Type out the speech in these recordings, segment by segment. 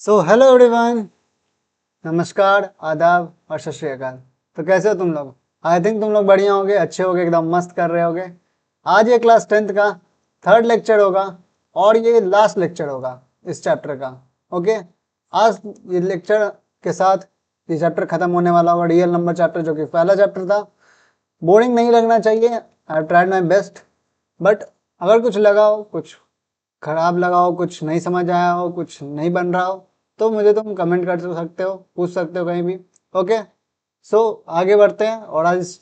So hello everyone, नमस्कार, आदाब और सत श्री अकाल। तो कैसे हो तुम लोग? आई थिंक तुम लोग बढ़िया होगे, अच्छे होगे, एकदम मस्त कर रहे होगे। आज ये क्लास 10th का थर्ड लेक्चर होगा और ये लास्ट लेक्चर होगा इस चैप्टर का। ओके, आज ये लेक्चर के साथ ये चैप्टर खत्म होने वाला होगा, रियल नंबर चैप्टर, जो कि पहला चैप्टर था। बोरिंग नहीं लगना चाहिए, I tried my best. But अगर कुछ लगा हो, कुछ खराब लगा हो, कुछ नहीं समझ आया हो, कुछ नहीं बन रहा हो, तो मुझे तुम कमेंट कर सकते हो, पूछ सकते हो कहीं भी। ओके, सो आगे बढ़ते हैं और आज इस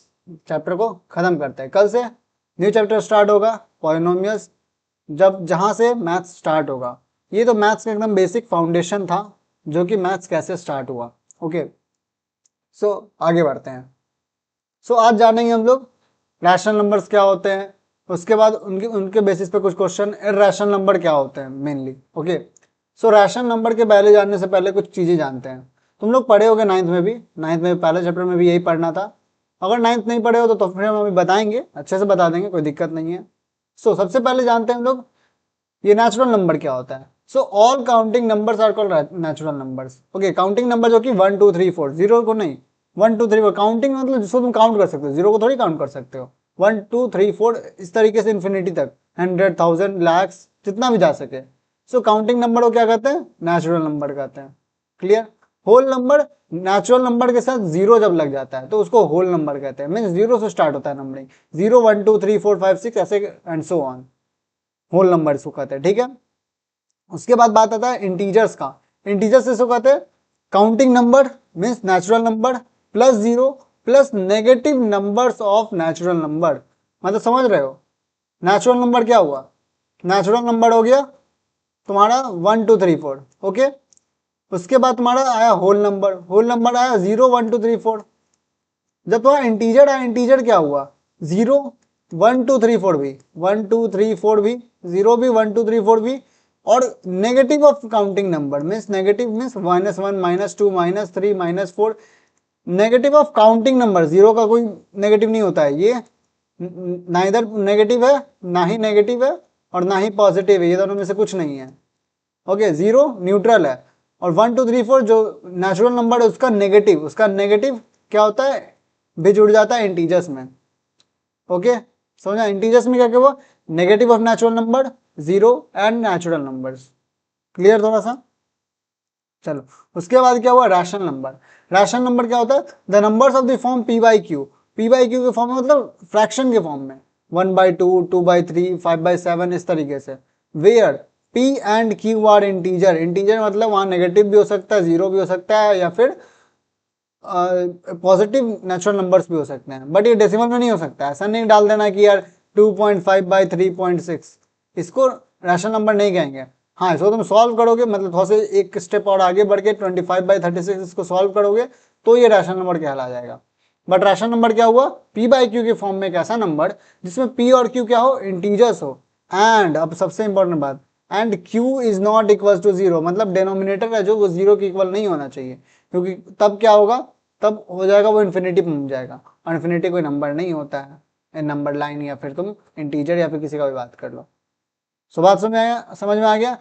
चैप्टर को ख़त्म करते हैं। कल से न्यू चैप्टर स्टार्ट होगा, पॉलिनोमियल्स, जहाँ से मैथ्स स्टार्ट होगा। ये तो मैथ्स का एकदम बेसिक फाउंडेशन था, जो कि मैथ्स कैसे स्टार्ट हुआ। ओके, सो आगे बढ़ते हैं। सो आज जानेंगे हम लोग रैशनल नंबर्स क्या होते हैं, उसके बाद उनके उनके बेसिस पे कुछ क्वेश्चन, इरैशनल नंबर क्या होते हैं मेनली। ओके, सो रैशनल नंबर के पहले जानने से पहले कुछ चीज़ें जानते हैं। तुम लोग पढ़े होगे नाइन्थ में भी, नाइन्थ में पहले चैप्टर में भी यही पढ़ना था। अगर नाइन्थ नहीं पढ़े हो तो फिर हम अभी बताएंगे, अच्छे से बता देंगे, कोई दिक्कत नहीं है। सो सबसे पहले जानते हैं हम लोग ये नेचुरल नंबर क्या होता है। So all counting numbers are called natural numbers. Okay, counting number जो कि 1 2 3 4, जीरो को नहीं, 1 2 3 4 काउंटिंग मतलब जिसको तुम काउंट कर सकते हो, जीरो को थोड़ी काउंट कर सकते हो। 1 2 3 4 इस तरीके से इन्फिनिटी तक, 100 1000 लैक्स जितना भी जा सके। सो काउंटिंग नंबर को क्या कहते हैं? नेचुरल नंबर कहते हैं। Clear? Whole number, natural number के साथ जीरो जब लग जाता है तो उसको होल नंबर कहते हैं। मीन्स जीरो से स्टार्ट होता है नंबरिंग, 0 1 2 3 4 5 6 ऐसे and so on, whole number इसको कहते हैं। ठीक है, उसके बाद बात आता है इंटीजर्स का। इंटीजर्स इसको कहते हैं counting number, means natural number plus zero plus negative numbers of natural number. मतलब समझ रहे हो, नेचुरल नंबर क्या हुआ? नेचुरल नंबर हो गया तुम्हारा 1 2 3 4। ओके, उसके बाद तुम्हारा आया होल नंबर, होल नंबर आया 0 1 2 3 4। जब तुम्हारा इंटीजर आया, इंटीजर क्या हुआ? 0 1 2 3 4 भी, 1 2 3 4 भी, 0 भी, 1 2 3 4 भी। और negative of counting number means, negative means -1 -2 -3 -4। Negative of counting number, zero का कोई नेगेटिव नहीं होता है, ये ना इधर नेगेटिव है, ना ही नेगेटिव है और ना ही पॉजिटिव है, ये दोनों में से कुछ नहीं है। ओके, जीरो न्यूट्रल है और 1 2 3 4 जो नेचुरल नंबर है उसका नेगेटिव, क्या होता है? भी जुड़ जाता है इंटीजर्स में। ओके, समझा? इंटीजर्स में क्या क्या हुआ? Negative of natural number, zero and natural numbers. Clear थोड़ा सा? चलो, उसके बाद क्या हुआ? Rational number. रैशनल नंबर क्या होता है? The numbers of the form P by Q. P by q के फॉर्म में मतलब फ्रैक्शन के फॉर्म में, 1/2 2/3 5/7 इस तरीके से। Where P and Q are integer. Integer मतलब वहां नेगेटिव भी हो सकता है, जीरो भी हो सकता है, या फिर पॉजिटिव नेचुरल नंबर्स भी हो सकते हैं। बट ये डेसिमल में नहीं हो सकता, ऐसा नहीं डाल देना कि यार 2.5/3.6, इसको रैशनल नंबर नहीं कहेंगे। हाँ, इसको तुम सॉल्व करोगे, मतलब थोड़ा सा एक स्टेप और आगे बढ़ के 25/36 इसको सॉल्व करोगे तो ये रैशनल नंबर कहला जाएगा। बट रैशनल नंबर क्या हुआ? पी बाई क्यू के फॉर्म में एक ऐसा नंबर जिसमें पी और क्यू क्या हो? इंटीजर्स हो। एंड अब सबसे इंपॉर्टेंट बात, and Q is not equal to zero, मतलब डिनोमिनेटर है जो वो जीरो के इक्वल नहीं होना चाहिए, क्योंकि तब क्या होगा? तब हो जाएगा वो इन्फिनिटी पहुंच जाएगा, और इन्फिनिटी कोई नंबर नहीं होता है, नंबर लाइन, या फिर तुम इंटीजर या फिर किसी का भी बात कर लो। सो बात समझ में आ गया?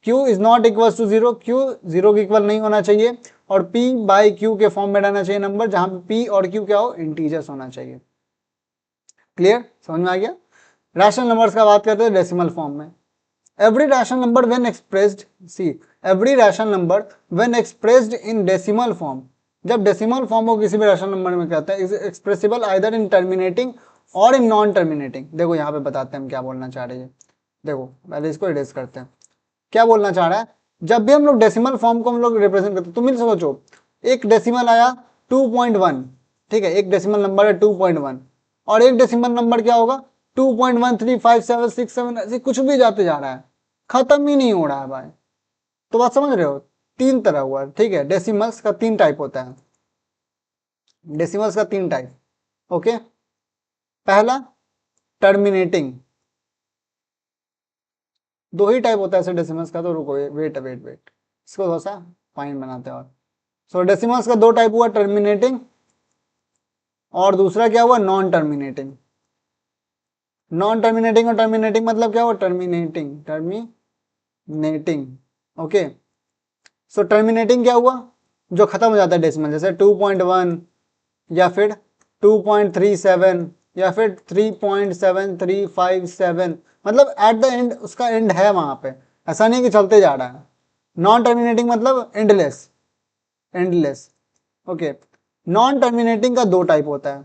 Q is not equal to zero, Q zero के इक्वल नहीं होना चाहिए, और P बाई Q के फॉर्म में रहना चाहिए नंबर, जहां पे P और Q क्या हो? इंटीजर्स होना चाहिए। क्लियर? समझ में आ गया? रैशनल नंबर्स का बात करते हैं डेसिमल फॉर्म में। Every rational number when expressed, see, every rational number when expressed in decimal form, जब डेसिमल फॉर्म को किसी भी रैशनल नंबर में कहते हैं, is expressible either in terminating or in non terminating. देखो यहाँ पे बताते हैं हम क्या बोलना चाह रहे हैं। देखो पहले इसको इरेज करते हैं, क्या बोलना चाह रहा है? जब भी हम लोग डेसिमल फॉर्म को हम लोग रिप्रेजेंट करते हैं, तुम ही सोचो, एक डेसिमल आया 2.1, ठीक है, एक डेसिमल नंबर है 2.1, और एक डेसिमल नंबर क्या होगा? 2.135767 ऐसे कुछ भी जाते जा रहा है, खत्म ही नहीं हो रहा है भाई। तो बात समझ रहे हो? तीन तरह हुआ, ठीक है, डेसिमल्स का तीन टाइप होता है, डेसिमल्स का तीन टाइप। ओके, पहला टर्मिनेटिंग, दो ही टाइप होता है ऐसे डेसिमल्स का, तो रुको, वेट वेट वेट, इसको थोड़ा सा फाइन बनाते हैं। और सो डेसिमल्स का दो टाइप हुआ, टर्मिनेटिंग और दूसरा क्या हुआ? Non terminating. नॉन टर्मिनेटिंग और टर्मिनेटिंग मतलब क्या हुआ? Terminating, terminating. ओके, सो टर्मिनेटिंग क्या हुआ, जो खत्म हो जाता है डेसिमल, जैसे 2.1 या फिर 2.37 या फिर 3.7357, मतलब एट द एंड उसका एंड है वहां पे, ऐसा नहीं कि चलते जा रहा है। नॉन टर्मिनेटिंग मतलब endless, endless. Okay, non terminating का दो टाइप होता है,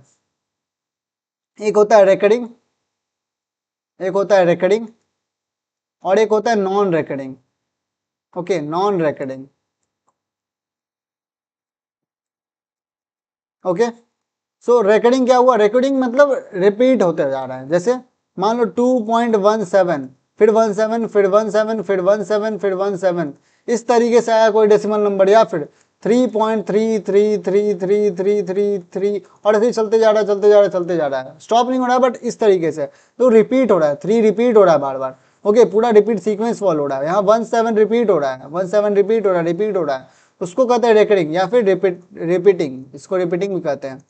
एक होता है रेकरिंग, एक होता है रेकरिंग और एक होता है non recurring. Okay, non recurring. Okay, so recurring क्या हुआ, रेकरिंग मतलब रिपीट होते जा रहा है, जैसे मान लो 2.17 फिर 17 फिर 17 फिर 17 फिर 17, इस तरीके से आया कोई डेसिमल नंबर, या फिर 3.333333 और ऐसे ही चलते जा रहा है चलते जा रहा है चलते जा रहा है, स्टॉप नहीं हो रहा है, बट इस तरीके से तो रिपीट हो रहा है, 3 रिपीट हो रहा है बार बार। ओके, पूरा रिपीट सीक्वेंस फॉलो हो रहा है, यहाँ 17 रिपीट हो रहा है, 17 रिपीट हो रहा है, रिपीट हो रहा है, उसको कहते हैं रेकरिंग या फिर रिपीटिंग, इसको रिपीटिंग भी कहते हैं।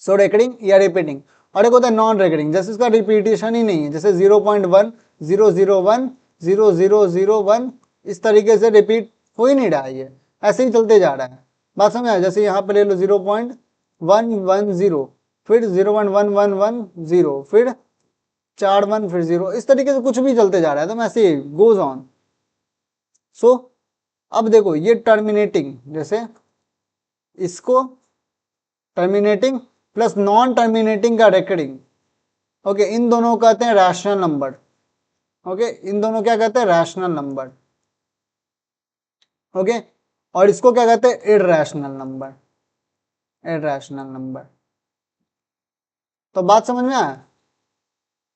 सो रेकरिंग या रिपीटिंग। और एक होता है नॉन रेकरिंग, जैसे इसका रिपीटेशन ही नहीं है, जैसे 0.1001 इस तरीके से रिपीट हो ही नहीं रहा है, ये ऐसे ही चलते जा रहा है। बात समझ आया, जैसे यहाँ पे ले लो 0.110 फिर 0.1110 फिर 41 फिर 0, इस तरीके से कुछ भी चलते जा रहा है, तो ऐसे ही गोज ऑन। सो अब देखो ये टर्मिनेटिंग, जैसे इसको टर्मिनेटिंग प्लस नॉन टर्मिनेटिंग का रेकरिंग। ओके, इन दोनों को कहते हैं रैशनल नंबर। ओके, इन दोनों क्या कहते हैं, रैशनल नंबर। ओके, और इसको क्या कहते हैं, इरैशनल नंबर, इरैशनल नंबर। तो बात समझ में आया,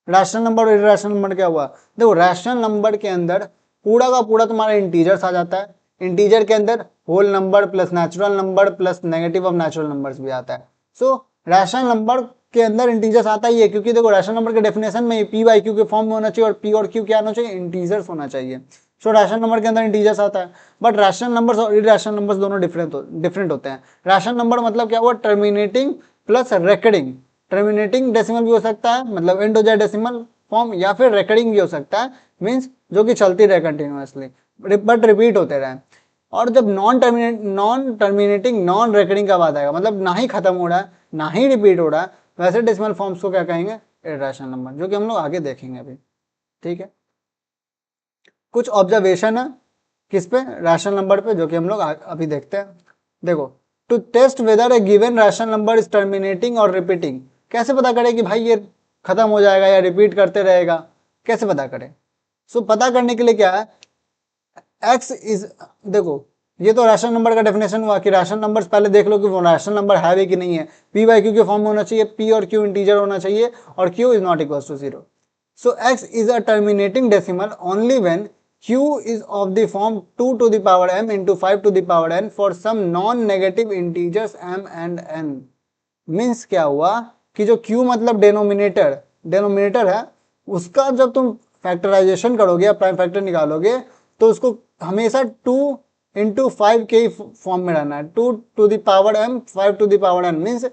रैशनल नंबर और इरैशनल नंबर क्या हुआ। देखो रैशनल नंबर के अंदर पूरा का पूरा तुम्हारा इंटीजर्स आ जाता है, इंटीजर के अंदर whole number plus natural number plus negative of natural numbers भी आता है। सो रैशनल नंबर के अंदर इंटीजर्स आता ही है, क्योंकि देखो रैशनल नंबर के डेफिनेशन में पी बाई क्यू के फॉर्म में होना चाहिए, और पी और क्यू क्या होना चाहिए, इंटीजर्स होना चाहिए। सो रैशनल नंबर के अंदर इंटीजर्स आता है, बट रैशनल नंबर्स और इरैशनल नंबर्स दोनों डिफरेंट होते हैं। रैशनल नंबर मतलब क्या हुआ, terminating plus recurring. Terminating decimal भी हो सकता है, मतलब एंड हो जाए डेसिमल फॉर्म, या फिर रेकरिंग भी हो सकता है, मीन्स जो कि चलती रहे कंटिन्यूअसली बट रिपीट होते रहे। और जब नॉन टर्मिनेटिंग नॉन रेकरिंग का बात आएगा, मतलब ना ही खत्म हो रहा है ना ही रिपीट हो रहा है, वैसे डेसिमल फॉर्म्स को क्या कहेंगे, इरैशनल नंबर, जो कि हम लोग आगे देखेंगे अभी। ठीक है, कुछ ऑब्जर्वेशन है किस पे, रैशनल नंबर पे, जो कि हम लोग अभी देखते हैं। देखो, to test whether a given rational number is terminating or repeating, कैसे पता करें कि भाई ये खत्म हो जाएगा या रिपीट करते रहेगा, कैसे पता करें। सो पता करने के लिए क्या है, एक्स इज, देखो ये तो रैशनल नंबर का डेफिनेशन हुआ कि रैशनल नंबर्स पहले देख लो कि वो रैशनल नंबर है भी कि नहीं है, पी बाई क्यू के फॉर्म में होना चाहिए, पी और क्यू इंटीजर होना चाहिए, और Q is not equal to 0। So x is a terminating decimal only when q is of the form 2 to the power m into 5 to the power n for some non-negative integers m and n। Means क्या हुआ कि जो q मतलब denominator है, उसका जब तुम factorisation करोगे या प्राइम फैक्टर निकालोगे, तो उसको हमेशा 2 इंटू 5 के ही फॉर्म में रहना है, 2 to the power m 5 to the power n, means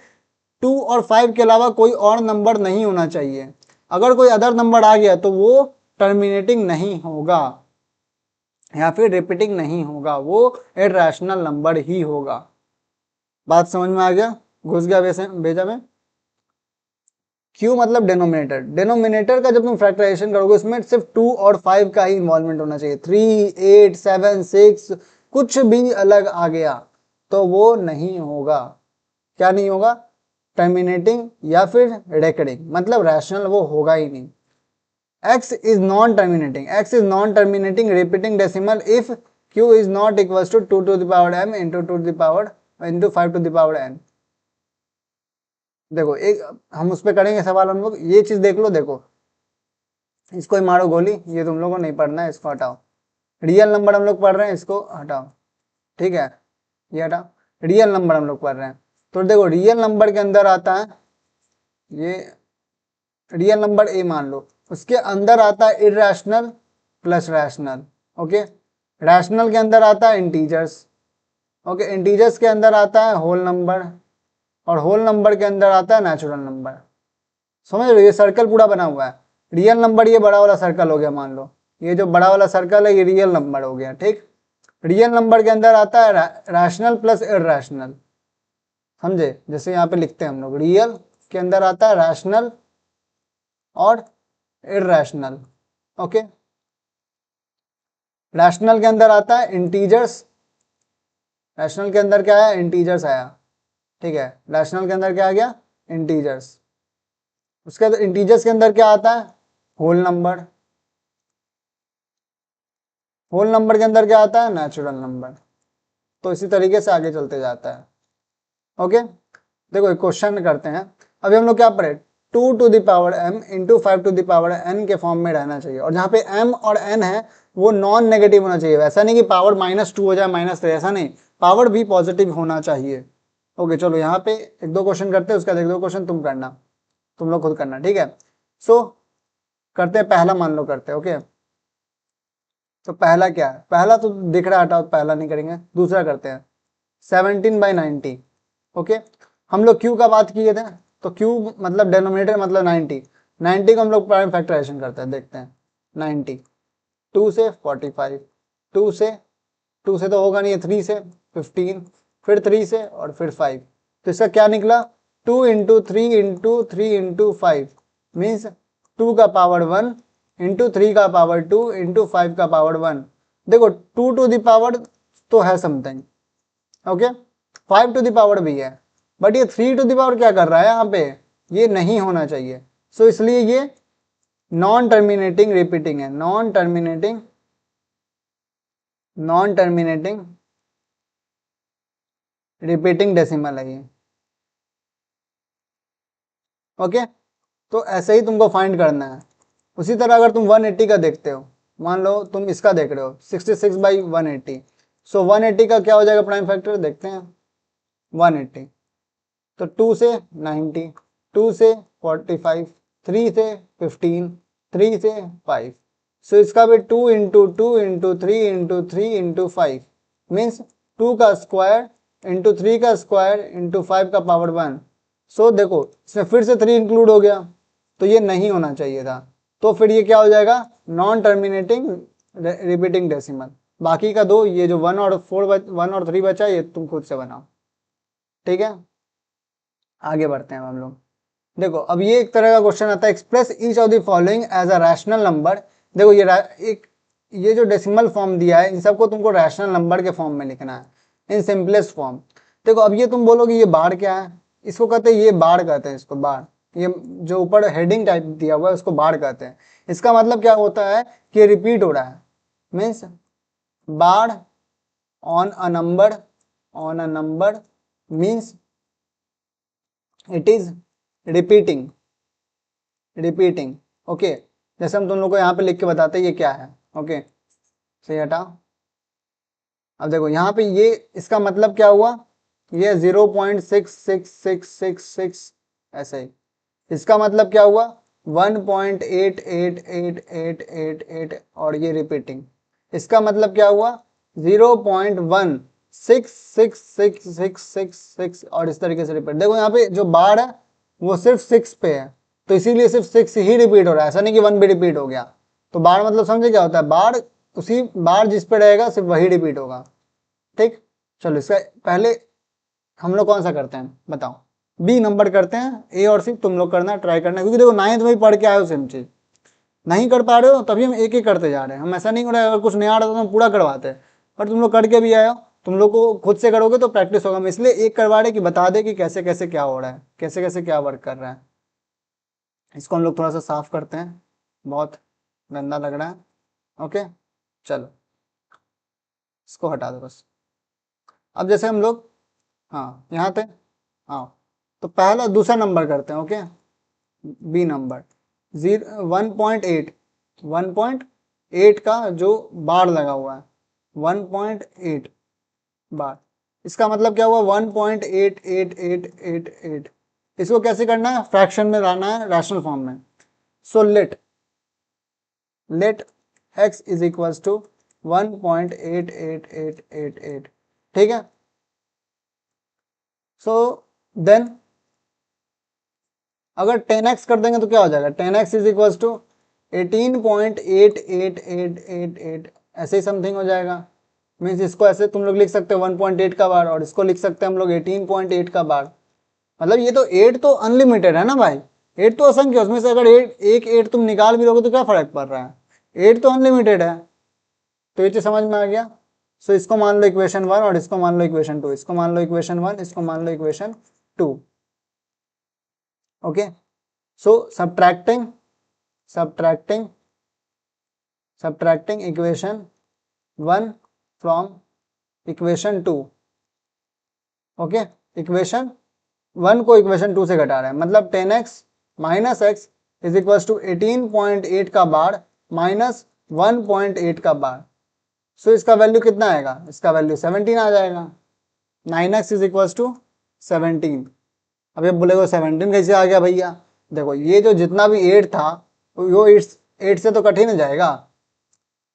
2 और 5 के अलावा कोई और नंबर नहीं होना चाहिए। अगर कोई अदर नंबर आ गया तो वो टर्मिनेटिंग नहीं होगा या फिर रिपीटिंग नहीं होगा, वो इरैशनल नंबर ही होगा। बात समझ में आ गया, घुस गया भेजा में। क्यू मतलब डेनोमिनेटर, डेनोमिनेटर का जब तुम फैक्टराइजेशन करोगे उसमें सिर्फ 2 और 5 का ही इन्वॉल्वमेंट होना चाहिए, 3 8 7 6 कुछ भी अलग आ गया तो वो नहीं होगा। क्या नहीं होगा, टर्मिनेटिंग या फिर रेकरिंग, मतलब रैशनल वो होगा ही नहीं। x is non-terminating, x is non-terminating repeating decimal if q is not equals to 2 to the power m into 2 to the power into 5 to the power n। देखो एक हम उस पर करेंगे सवाल, हम लोग ये चीज देख लो, देखो इसको ही मारो गोली, ये तुम लोगों को नहीं पढ़ना है, इसको हटाओ। रियल नंबर हम लोग पढ़ रहे हैं, इसको हटाओ, ठीक है, ये हटाओ, रियल नंबर हम लोग पढ़ रहे हैं। तो देखो रियल नंबर के अंदर आता है, ये रियल नंबर ए मान लो, उसके अंदर आता है irrational plus rational. Okay, rational के अंदर आता है इंटीजर्स। ओके, इंटीजर्स के अंदर आता है होल नंबर, और होल नंबर के अंदर आता है नेचुरल नंबर। समझ लो ये सर्कल पूरा बना हुआ है। रियल नंबर ये बड़ा वाला सर्कल हो गया, मान लो ये जो बड़ा वाला सर्कल है ये रियल नंबर हो गया, ठीक। रियल नंबर के अंदर आता है रैशनल प्लस इरैशनल, समझे? जैसे यहाँ पे लिखते हैं हम लोग, रियल के अंदर आता है रैशनल और इरैशनल। ओके, रैशनल के अंदर आता है इंटीजर्स, रैशनल के अंदर क्या है, इंटीजर्स आया, ठीक है, रैशनल के अंदर क्या आ गया, इंटीजर्स। उसके बाद इंटीजर्स के अंदर क्या आता है, होल नंबर, होल नंबर के अंदर क्या आता है, नेचुरल नंबर। तो इसी तरीके से आगे चलते जाता है। ओके, देखो एक क्वेश्चन करते हैं। अभी हम लोग क्या पढ़े, 2 to the power m into 5 to the power n के फॉर्म में रहना चाहिए, और जहाँ पे m और n है वो नॉन नेगेटिव होना चाहिए। ऐसा नहीं कि पावर -2 हो जाए, -3, ऐसा नहीं, पावर भी पॉजिटिव होना चाहिए। ओके, चलो यहाँ पे एक दो क्वेश्चन करते हैं, उसका एक दो क्वेश्चन तुम करना, तुम लोग खुद करना, ठीक है। सो करते हैं, पहला मान लो करते हैं। ओके, तो पहला क्या है, पहला तो दिख रहा है, हटाओ, पहला नहीं करेंगे, दूसरा करते हैं, 17/90। ओके, हम लोग क्यू का बात किए थे, तो क्यू मतलब डेनोमिनेटर मतलब 90, 90 को हम लोग प्राइम फैक्टराइजेशन करते हैं, देखते हैं 90, 2 से 45, 2 से, 2 से तो होगा नहीं, 3 से 15, फिर 3 से और फिर 5, तो इसका क्या निकला, 2 इंटू 3 इंटू 3 इंटू 5 मीन्स 2 का पावर 1 इंटू 3 का पावर 2 इंटू 5 का पावर 1। देखो 2 टू द पावर तो है something, okay, 5 to the power भी है, बट ये 3 टू द पावर क्या कर रहा है यहाँ पे, ये नहीं होना चाहिए। सो इसलिए ये नॉन टर्मिनेटिंग रिपीटिंग है, non terminating, non terminating repeating decimal है ये। ओके, तो ऐसे ही तुमको फाइंड करना है। उसी तरह अगर तुम 180 का देखते हो, मान लो तुम इसका देख रहे हो 66/180, सो 180 का क्या हो जाएगा प्राइम फैक्टर, देखते हैं 180, तो 2 से 90, 2 से 45, 3 से 15, 3 से 5, सो इसका भी 2 into 2 into 3 into 3 into 5 means 2 का स्क्वायर इंटू 3 का स्क्वायर इंटू 5 का पावर 1। सो देखो इसमें फिर से 3 इंक्लूड हो गया, तो ये नहीं होना चाहिए था, तो फिर ये क्या हो जाएगा, नॉन टर्मिनेटिंग रिपीटिंग डेसिमल। बाकी का दो, ये जो 1 और 3 बचा, ये तुम खुद से बनाओ, ठीक है। आगे बढ़ते हैं हम लोग। देखो अब ये एक तरह का क्वेश्चन आता है, express each of the following as a rational number. देखो ये जो डेसिमल फॉर्म दिया है, इन सबको तुमको रैशनल नंबर के फॉर्म में लिखना है, इन सिंपलेस्ट फॉर्म। देखो अब ये तुम बोलोगे ये बार क्या है, इसको कहते हैं, ये बार कहते हैं इसको, बार, ये जो ऊपर हेडिंग टाइप दिया हुआ है उसको बार कहते हैं। इसका मतलब क्या होता है कि रिपीट हो रहा है, means bar on a number, on a number means it is repeating, repeating. Okay, जैसे हम तुम लोग को यहाँ पे लिख के बताते हैं ये क्या है। ओके, सही, हटाओ। अब देखो यहाँ पे ये इसका मतलब क्या हुआ, ये 0.666666 ऐसे ही। इसका मतलब क्या हुआ, 1.888888 और ये रिपीटिंग। इसका मतलब क्या हुआ, 0.166666 और इस तरीके से रिपीट। देखो यहाँ पे जो बार है वो सिर्फ 6 पे है, तो इसीलिए सिर्फ 6 ही रिपीट हो रहा है, ऐसा नहीं कि 1 भी रिपीट हो गया। तो बार मतलब समझे क्या होता है, बार उसी बार जिस पे रहेगा सिर्फ वही रिपीट होगा, ठीक। चलो इसका पहले हम लोग कौन सा करते हैं बताओ, बी नंबर करते हैं, ए और सी तुम लोग करना, ट्राई करना, क्योंकि देखो 9th में ही पढ़ के आए हो सेम चीज, नहीं कर पा रहे हो तभी हम एक एक करते जा रहे हैं। हम ऐसा नहीं कर रहे, अगर कुछ नया आ रहा तो हम पूरा करवाते हैं, पर तुम लोग करके भी आए हो, तुम लोग को खुद से करोगे तो प्रैक्टिस होगा। हम इसलिए एक करवा रहे कि बता दे कि कैसे कैसे क्या हो रहा है, कैसे कैसे क्या वर्क कर रहा है। इसको हम लोग थोड़ा सा साफ करते हैं, बहुत गंदा लग रहा है। ओके, चलो इसको हटा दो बस। अब जैसे हम लोग, हाँ यहाँ थे, हाँ, तो पहला दूसरा नंबर करते हैं। ओके, बी नंबर 1.8, 1.8 का जो बार लगा हुआ है, 1.8 बार, इसका मतलब क्या हुआ, 1.8888। इसको कैसे करना है, फ्रैक्शन में लाना है, रैशनल फॉर्म में। So let x is equals to 1.88888, ठीक है। सो देन अगर 10x कर देंगे तो क्या हो जाएगा, 10x इज इक्वल्स टू 18.888888, ऐसे ही समथिंग हो जाएगा। मीन्स इसको ऐसे तुम लोग लिख सकते हो 1.8 का बार, और इसको लिख सकते हैं हम लोग 18.8 का बार। मतलब ये तो 8 तो अनलिमिटेड है ना भाई, 8 तो असंख्य, उसमें से अगर एक 8 तुम निकाल भी लोगे तो क्या फर्क पड़ रहा है, 8 तो अनलिमिटेड है। तो ये चीज समझ में आ गया। सो इसको मान लो इक्वेशन 1 और इसको मान लो इक्वेशन 2, इसको मान लो इक्वेशन 1, इसको मान लो equation 2। Okay, so subtracting equation 1 from equation 2। Okay, equation 1 को इक्वेशन 2 से घटा रहे हैं, मतलब 10x minus x is equal to 18.8 का बार माइनस 1.8 का बार। सो इसका वैल्यू कितना आएगा, इसका वैल्यू 17 आ जाएगा। 9x is equal to 17। अब ये बोलेगा 17 कैसे आ गया भैया, देखो ये जो जितना भी 8 था वो 8 से तो कट ही नहीं जाएगा।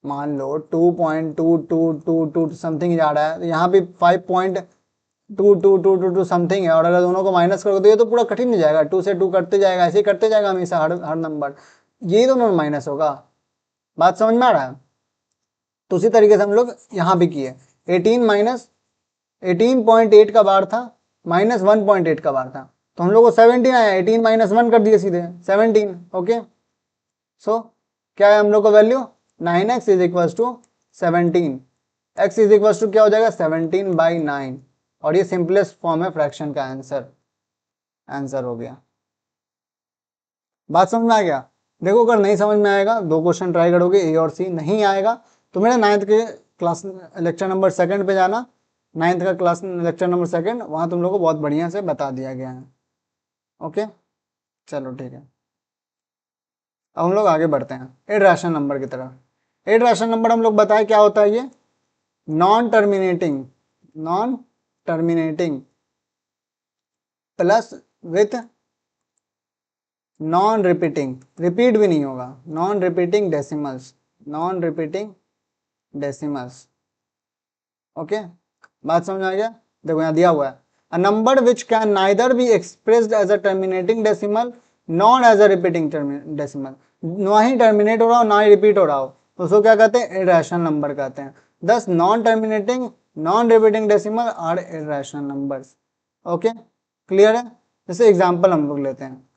मान लो 2.2222 समथिंग जा रहा है, तो यहाँ भी 5.2222 समथिंग है, और अगर दोनों को माइनस करोगे तो ये तो पूरा कठिन नहीं जाएगा, 2 से 2 कटते जाएगा, ऐसे ही करते जाएगा हमेशा हर नंबर, ये दोनों माइनस होगा। बात समझ में आ रहा है। तो उसी तरीके से हम लोग यहाँ भी किए, 18.8 का बार था माइनस 1.8 का बार था, तो हम लोग को 17 आया, 18 माइनस 1 कर दिए सीधे 17। ओके, सो क्या है हम लोग को value 9x is equal to 17, x is equal to क्या हो जाएगा 17/9, और ये सिंपलेस्ट फॉर्म है फ्रैक्शन का आंसर हो गया। बात समझ में आ गया। देखो अगर नहीं समझ में आएगा 2 क्वेश्चन ट्राई करोगे, ए और सी, नहीं आएगा तो मेरे 9th के क्लास लेक्चर नंबर 2 पे जाना, 9th का क्लास लेक्चर नंबर 2, वहाँ तुम लोग को बहुत बढ़िया से बता दिया गया है। ओके, चलो ठीक है, अब हम लोग आगे बढ़ते हैं इररेशनल नंबर की तरफ। इररेशनल नंबर हम लोग बताएं क्या होता है, ये non terminating plus with non repeating, repeat भी नहीं होगा, नॉन रिपीटिंग डेसिमल्स। ओके, बात समझ में आ गया। देखो यहाँ दिया हुआ है, a number which can neither be expressed as a terminating decimal non as a repeating decimal, ना ही टर्मिनेट हो रहा हो ना ही रिपीट हो रहा हो, तो उसको क्या कहते हैं, इररेशनल नंबर कहते हैं। Thus non terminating non repeating decimal are irrational numbers. Okay, clear है। जैसे एग्जांपल हम लोग लेते हैं,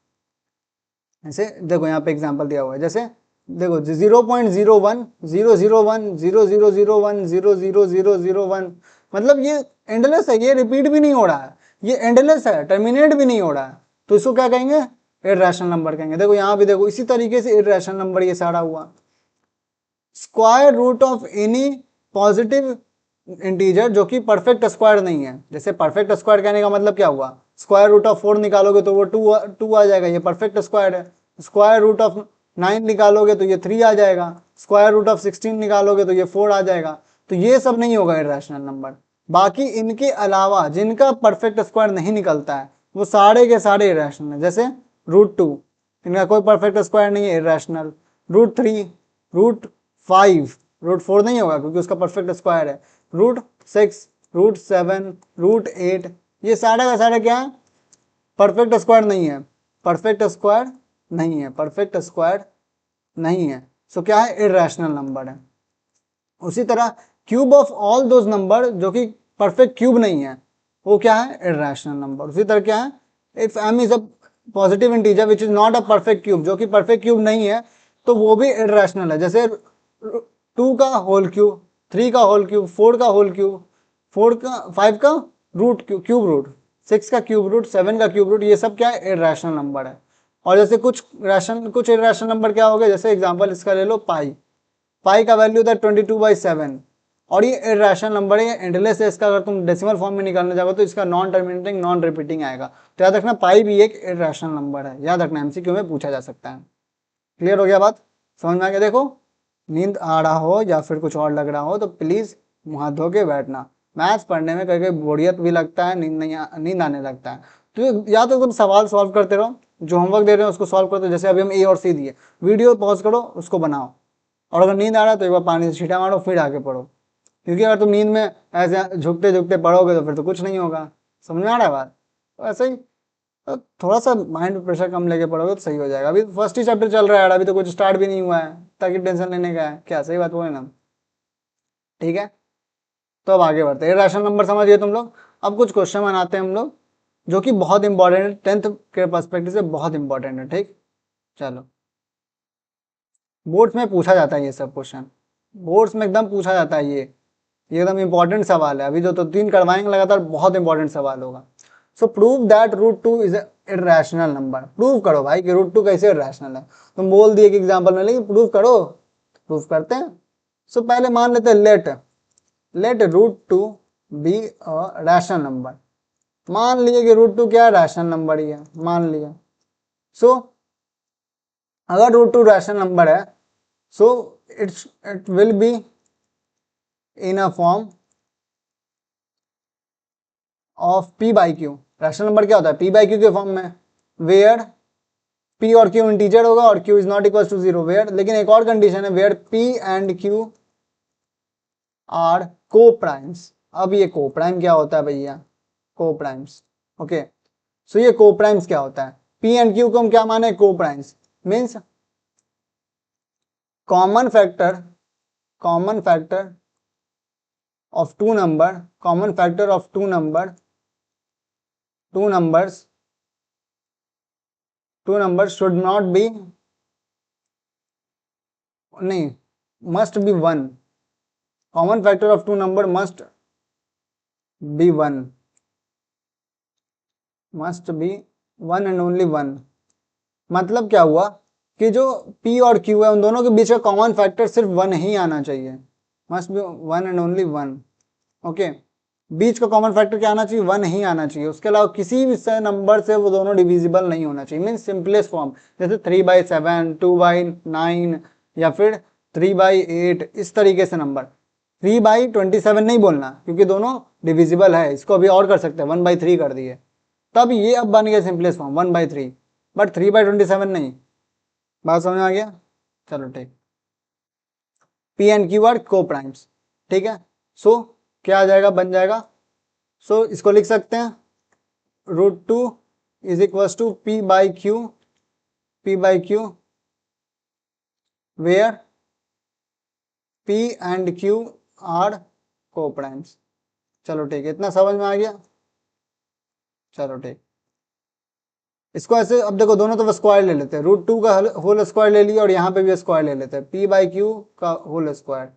ऐसे देखो यहाँ पे एग्जांपल दिया हुआ है, जैसे देखो 0.01 मतलब ये एंडलेस है, ये रिपीट भी नहीं हो रहा है, ये एंडलेस है, टर्मिनेट भी नहीं हो रहा है, तो इसको क्या कहेंगे, इररेशनल नंबर कहेंगे। देखो यहाँ भी देखो इसी तरीके से इररेशनल नंबर ये सारा हुआ। Square root of any positive integer जो कि परफेक्ट स्क्वायर नहीं है, जैसे परफेक्ट स्क्वायर कहने का मतलब क्या हुआ, स्क्वायर रूट ऑफ 4 निकालोगे तो वो 2 आ जाएगा, ये परफेक्ट स्क्वायर है। स्क्वायर रूट ऑफ 9 निकालोगे तो ये 3 आ जाएगा, स्क्वायर रूट ऑफ 16 निकालोगे तो ये 4 आ जाएगा, तो ये सब नहीं होगा इररेशनल नंबर। बाकी इनके अलावा जिनका परफेक्ट स्क्वायर नहीं निकलता है वो सारे के सारे इररेशनल है। जैसे √2, इनका कोई परफेक्ट स्क्वायर नहीं है, इररेशनल। √3, √5, √4 नहीं होगा क्योंकि उसका परफेक्ट स्क्वायर है। √6, √7, √8, ये सारे का सारे क्या है, परफेक्ट स्क्वायर नहीं है, परफेक्ट स्क्वायर नहीं है, सो क्या है, इररेशनल नंबर है। उसी तरह cube of all those number जो कि परफेक्ट क्यूब नहीं है, वो क्या है, इररेशनल नंबर। उसी तरह क्या है, if m is a positive integer which is not a perfect cube, जो कि परफेक्ट क्यूब नहीं है, तो वो भी इररेशनल है। जैसे 2 का होल क्यूब, 3 का होल क्यूब, 4 का होल क्यूब, 5 का रूट क्यूब रूट, 6 का क्यूब रूट, 7 का क्यूब रूट, ये सब क्या है, इररेशनल नंबर है। और जैसे कुछ इररेशनल नंबर क्या हो गए, जैसे एग्जांपल इसका ले लो, पाई का वैल्यू था 22/7, और ये इररेशनल नंबर है, एंडलेस है, इसका अगर तुम डेसिमल फॉर्म में निकालना चाहो तो इसका नॉन टर्मिनेटिंग नॉन रिपीटिंग आएगा। तो याद रखना पाई भी एक इररेशनल नंबर है, याद रखना, एमसीक्यू में पूछा जा सकता है। क्लियर हो गया बात, समझ में आ गया। देखो नींद आ रहा हो या फिर कुछ और लग रहा हो तो प्लीज मुँह हाथ धो के बैठना। मैथ्स पढ़ने में कहीं कहीं बोरियत भी लगता है, नींद आने लगता है, तो या तो तुम सवाल सॉल्व करते रहो, जो होमवर्क दे रहे हो उसको सॉल्व करते हो, जैसे अभी हम ए और सी दिए, वीडियो पॉज करो उसको बनाओ, और अगर नींद आ रहा है तो एक बार पानी से छींटा मारो फिर आके पढ़ो, क्योंकि अगर तुम नींद में ऐसे झुकते झुकते पढ़ोगे तो फिर तो कुछ नहीं होगा। समझ में आ रहा है बात, तो ऐसे ही तो थोड़ा सा माइंड पे प्रेशर कम लेके पढ़ोगे तो सही हो जाएगा। अभी फर्स्ट ही चैप्टर चल रहा है यार, अभी तो कुछ स्टार्ट भी नहीं हुआ है, ताकि टेंशन लेने का है क्या, सही बात वो है ना, ठीक है। तो अब आगे बढ़ते हैं, इर्रेशनल नंबर समझ गए तुम लोग। अब कुछ क्वेश्चन बनाते हैं हम लोग जो कि बहुत इंपॉर्टेंट है, 10th के पर्सपेक्टिव से बहुत इंपॉर्टेंट है। ठीक, चलो, बोर्ड्स में पूछा जाता है ये सब क्वेश्चन, बोर्ड्स में एकदम पूछा जाता है ये एकदम इंपॉर्टेंट सवाल है। अभी जो तो 3 करवाएंगे लगातार, बहुत इंपॉर्टेंट सवाल होगा। So prove that root 2 is irrational number. Prove करो भाई कि रूट 2 कैसे इर्रेशनल है। तुम बोल दिए कि एग्जाम्पल में, लेकिन प्रूव करो। प्रूव करते हैं। सो पहले मान लेते हैं let root 2 be a rational number. मान लिए कि रूट 2 क्या है, रैशनल नंबर ही है, मान लिया। सो अगर रूट 2 रैशनल नंबर है, so it will be in a form of p by q. Rational number क्या होता है, पी बाई क्यू के फॉर्म में, वेयर पी और क्यू इंटीजर होगा और Q is not equal to 0 where. लेकिन एक और कंडीशन है, where P and Q are coprimes. अब ये को प्राइम क्या होता है भैया, को प्राइम्स। ओके, सो ये को प्राइम्स क्या होता है, पी एंड क्यू को हम क्या माने, को primes means common factor of two numbers should not be, नहीं, must be one. Common factor of two number must be one and only one. मतलब क्या हुआ कि जो P और Q है उन दोनों के बीच का कॉमन फैक्टर सिर्फ 1 ही आना चाहिए, must be 1 and only 1। Okay, बीच का कॉमन फैक्टर क्या आना चाहिए, 1 ही आना चाहिए। उसके अलावा किसी भी नंबर से वो दोनों डिविजिबल नहीं होना चाहिए। मीन्स सिंपलेस्ट फॉर्म, जैसे 3/7, 2/9 या फिर 3/8, इस तरीके से नंबर। 3/27 नहीं बोलना क्योंकि दोनों डिविजिबल है। इसको अभी और कर सकते हैं, 1/3 कर दिए, तब ये अब बन गया सिंपलेस्ट फॉर्म 1/3, बट 3/27 नहीं। बात समझ में आ गया, चलो ठीक। पी एंड क्यू आर को प्राइम्स, ठीक है। सो क्या आ जाएगा, बन जाएगा, सो इसको लिख सकते हैं root 2 is equal to p by q where P and Q are coprimes. चलो ठीक है, इतना समझ में आ गया, चलो ठीक। इसको ऐसे अब देखो, दोनों तो स्क्वायर ले लेते हैं, रूट 2 का होल स्क्वायर ले लिया और यहाँ पे भी स्क्वायर ले लेते हैं, पी बाई क्यू का whole square,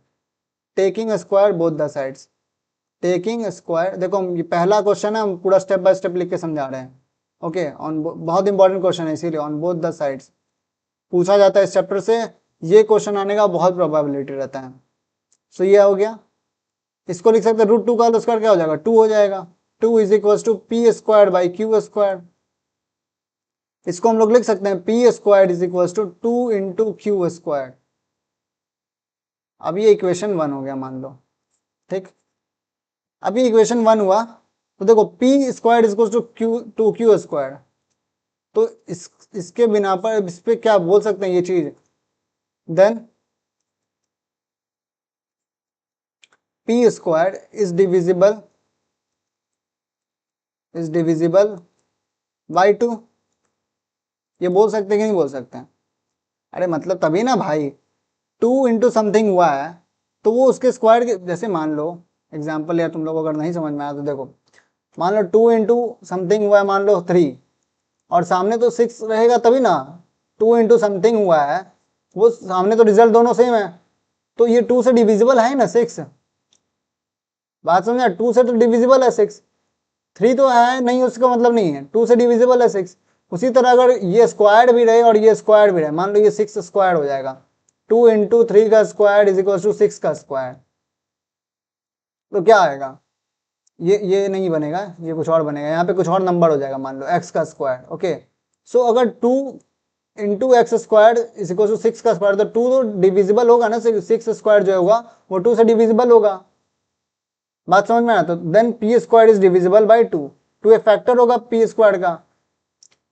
taking square both the sides. Taking square, देखो ये पहला क्वेश्चन है, हम पूरा स्टेप बाय स्टेप लिख के समझा रहे हैं। ओके, ऑन बहुत इंपॉर्टेंट क्वेश्चन है, इसीलिए ऑन बोथ द साइड्स पूछा जाता है इस चैप्टर से, ये क्वेश्चन आने का बहुत प्रोबेबिलिटी रहता है। सो ये हो गया। इसको लिख सकते हैं रूट 2 का होल स्क्वायर क्या हो जाएगा, 2 हो जाएगा। 2 is equal to P square by Q square. इसको हम लोग लिख सकते हैं p square is equal to 2 into q square. अब ये इक्वेशन 1 हो गया मान लो, ठीक। अभी इक्वेशन 1 हुआ तो देखो p square is equal to q square, तो इसके बिना पर इस पे क्या बोल सकते हैं ये चीज, then p square is divisible by 2। ये बोल सकते हैं कि नहीं बोल सकते हैं, अरे मतलब तभी ना भाई, 2 इंटू समथिंग हुआ है तो वो उसके स्क्वायर के, जैसे मान लो एग्जाम्पल, या तुम लोग अगर नहीं समझ में आया तो देखो, मान लो 2 इंटू समथिंग हुआ है, मान लो 3, और सामने तो 6 रहेगा तभी ना। 2 इंटू समथिंग हुआ है, वो सामने तो रिजल्ट दोनों सेम है, तो ये 2 से डिविजिबल है ना 6। बात समझा, 2 से तो डिविजिबल है 6, 3 तो है नहीं, उसका मतलब नहीं है, 2 से डिविजिबल है 6। उसी तरह अगर ये स्क्वायर भी रहे और ये स्क्वायर भी रहे, मान लो ये 6 स्क्वायर हो जाएगा, 2 इंटू 3 का स्क्वायर इज इक्वल टू 6 का स्क्वायर, तो क्या आएगा, ये नहीं बनेगा, ये कुछ और बनेगा, यहाँ पे कुछ और नंबर हो जाएगा, मान लो x का स्क्वायर। ओके, सो अगर 2 into x square is equal to 6 का स्क्वायर, तो 2 तो डिविजिबल होगा ना, 6 स्क्वायर जो होगा वो 2 से डिविजिबल होगा। बात समझ में आया, तो then p square is divisible by 2। 2 एक फैक्टर होगा पी स्क्वायर का,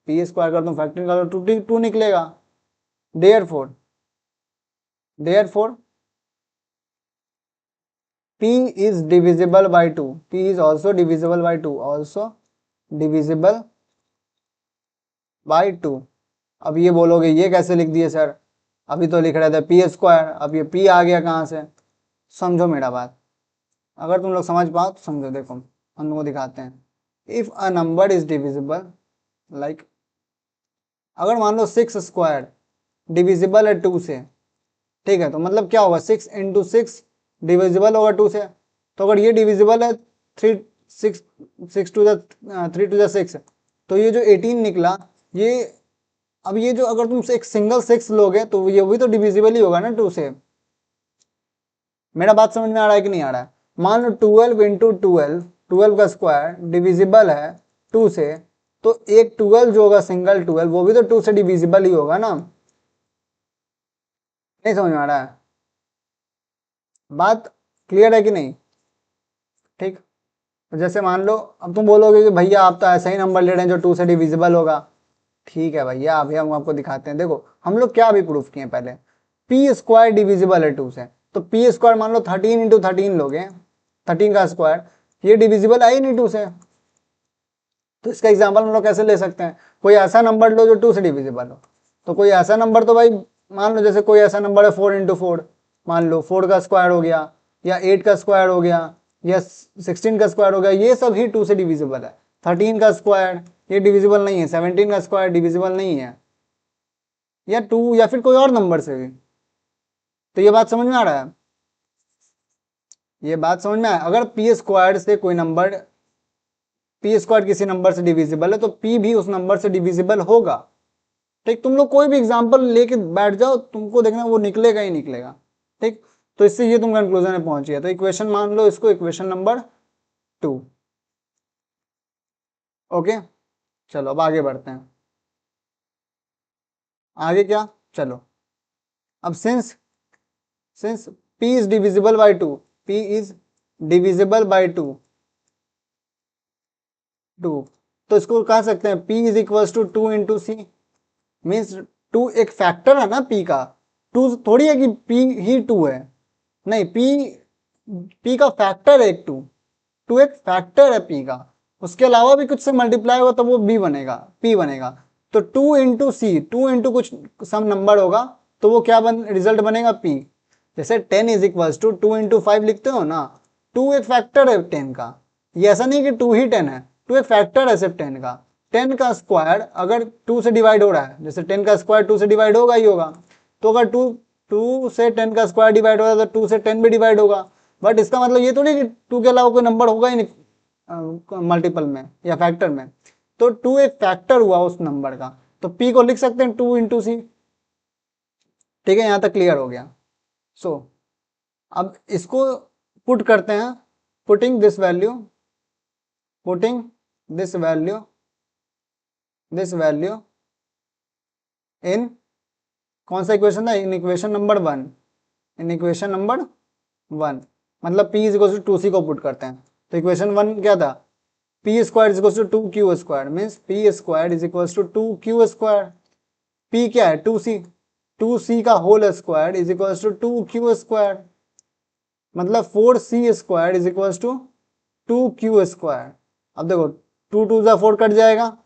पी स्क्वायर कर दो फैक्टर का तो 2 निकलेगा। Therefore p is divisible by 2, p is also divisible by 2, अब ये बोलोगे ये कैसे लिख दिए सर, अभी तो लिख रहे थे पी स्क्वायर, अब ये p आ गया कहाँ से, समझो मेरा बात। अगर तुम लोग समझ पाओ तो समझो। देखो हम लोग दिखाते हैं। If a number is divisible, like अगर मान लो 6 स्क्वायर डिविजिबल है 2 से, ठीक है, तो मतलब क्या होगा, 6 इंटू 6 डिविजिबल होगा 2 से। तो अगर ये डिविजिबल है 3 6 6 टू द 3 टू द 6, तो ये जो 18 निकला, ये अब ये जो अगर तुम एक सिंगल 6 लोगे तो ये भी तो डिविजिबल ही होगा ना 2 से। मेरा बात समझ में आ रहा है कि नहीं आ रहा है? मान लो 12 इंटू 12 का स्क्वायर डिविजिबल है 2 से, तो एक 12 जो होगा सिंगल 12 वो भी तो 2 से डिविजिबल ही होगा ना। नहीं समझ में आ रहा है? बात क्लियर है कि नहीं? ठीक। तो जैसे मान लो अब तुम बोलोगे कि भैया आप तो ऐसा ही नंबर ले रहे हैं जो 2 से डिविजिबल होगा। ठीक है भैया, अभी हम आपको दिखाते हैं। देखो हम लोग क्या अभी प्रूफ किए पहले, पी स्क्वायर डिविजिबल है 2 से, तो पी स्क्वायर मान लो 13 इंटू 13 लोगे, 13 का स्क्वायर, ये डिविजिबल है ही नहीं 2 से। तो इसका एग्जाम्पल हम लोग कैसे ले सकते हैं, कोई ऐसा नंबर लो जो 2 से डिविजिबल हो। तो कोई ऐसा नंबर तो भाई मान लो जैसे कोई ऐसा नंबर है 4 इंटू 4, मान लो 4 का स्क्वायर हो गया, या 8 का स्क्वायर हो गया, या 16 का स्क्वायर हो गया, ये सब ही 2 से डिविजिबल है। 13 का स्क्वायर ये डिविजिबल नहीं है, 17 का स्क्वायर डिविजिबल नहीं है, या 2 या फिर कोई और नंबर से भी। तो ये बात समझ में आ रहा है? ये बात समझ में आया? अगर पी स्क्वायर से कोई नंबर, पी स्क्वायर किसी नंबर से डिविजिबल है तो पी भी उस नंबर से डिविजिबल होगा। ठीक, तुम लोग कोई भी एग्जांपल लेके बैठ जाओ, तुमको देखना वो निकलेगा ही निकलेगा। ठीक, तो इससे ये तुम कंक्लूजन में पहुंच गया। तो इक्वेशन मान लो इसको इक्वेशन नंबर 2। ओके, चलो अब आगे बढ़ते हैं। आगे क्या, चलो अब since since p is divisible by 2, p is divisible by 2, तो इसको कह सकते हैं p is equal to 2 into c. Means 2 एक फैक्टर है ना p का, 2 थोड़ी है कि p ही 2 है, नहीं, p का फैक्टर है एक 2, 2 एक फैक्टर है p का, उसके अलावा भी कुछ से मल्टीप्लाई होगा तो वो b बनेगा, p बनेगा। तो 2 इंटू सी, 2 इंटू कुछ सम नंबर होगा तो वो क्या रिजल्ट बनेगा p। जैसे 10 इज इक्वल टू 2 इंटू 5 लिखते हो ना, 2 एक फैक्टर है 10 का, ये ऐसा नहीं कि 2 ही 10 है, 2 एक फैक्टर है सिर्फ 10 का। 10 का स्क्वायर अगर 2 से डिवाइड हो रहा है, जैसे 10 का स्क्वायर 2 से डिवाइड होगा ही होगा, तो अगर 2 से 10 का स्क्वायर डिवाइड हो रहा है तो 2 से 10 भी डिवाइड होगा। बट इसका मतलब ये थोड़ी कि 2 के अलावा कोई नंबर होगा ही नहीं मल्टीपल में या फैक्टर में। तो 2 एक फैक्टर हुआ उस नंबर का, तो p को लिख सकते हैं 2 इंटू सी। ठीक है, यहां तक क्लियर हो गया। सो अब इसको पुट करते हैं, putting this value, putting this value, this value इन कौन सा इक्वेशन था, in equation number 1, in equation number 1, मतलब p is equal to 2c को पुट करते हैं। तो इक्वेशन 1 क्या था, p square is equal to 2q square, means p square is equal to 2q square. p क्या है 2c, 2c का whole square is equal to 2q square, मतलब 4c square is equal to 2q square. अब देखो 2 2 जा 4 cut जाएगा,